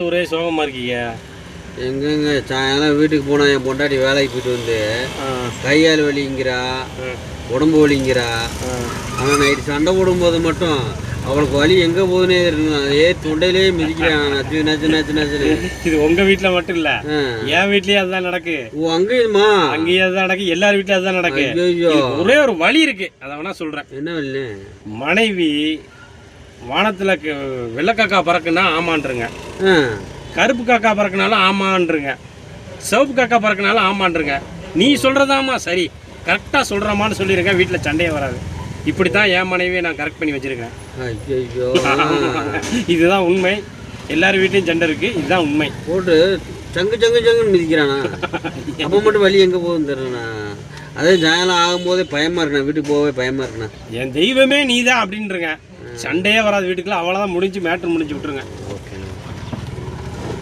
ஒரே சோகமாக இருக்கீங்க. எங்கெங்க சாயங்காலம் வீட்டுக்கு போனால் என் பொண்டாட்டி வேலைக்கு போயிட்டு வந்து கையால் வலிங்கிறா, உடம்பு வலிங்கிறா. ஆனால் நைட்டு சண்டை போடும்போது மட்டும் அவளுக்கு வலி எங்கே போகுதுன்னே இருக்கு. தொண்டையிலே மிதிக்கிறான், நச்சு நச்சு நச்சு நச்சு. இது உங்கள் வீட்டில் மட்டும் இல்லை, என் வீட்லேயே அதுதான் நடக்கு. ஓ அங்கேயுமா? அங்கேயே அதுதான் நடக்கு, எல்லார் வீட்லேயும் அதுதான் நடக்கு. ஐயோ, ஒரே ஒரு வழி இருக்கு, அதை வேணா சொல்கிறேன். என்ன வலி? மனைவி வானத்தில் வெள்ளைக்காக்கா பறக்குன்னா ஆமான்றுங்க, கருப்பு காக்கா பறக்குனாலும் ஆமான்றுங்க, சிவப்பு காக்கா பறக்குனாலும் ஆமான்றுங்க. நீ சொல்கிறதாம்மா சரி, கரெக்டாக சொல்கிறமான்னு சொல்லியிருக்கேன். வீட்டில் சண்டையே வராது. இப்படி தான் என் மனைவியை நான் கரெக்ட் பண்ணி வச்சுருக்கேன். ஐயோ, இதுதான் உண்மை. எல்லார் வீட்லேயும் சண்டை இருக்குது, இதுதான் உண்மை. போட்டு சங்கு சங்கு சங்குன்னு மிதிக்கிறானா? அப்போ மட்டும் வலி எங்கே போகுதுன்னு தெரியலண்ணா. அதே சாயங்காலம் ஆகும்போதே பயமாக இருக்குண்ணா, வீட்டுக்கு போகவே பயமாக இருக்குண்ணா. என் தெய்வமே நீ தான் அப்படின்றங்க. சண்டையே வராது வீட்டுக்குள்ள, அவ்வளோதான், முடிஞ்சு மேட்ரு முடிஞ்சு விட்டுருங்க.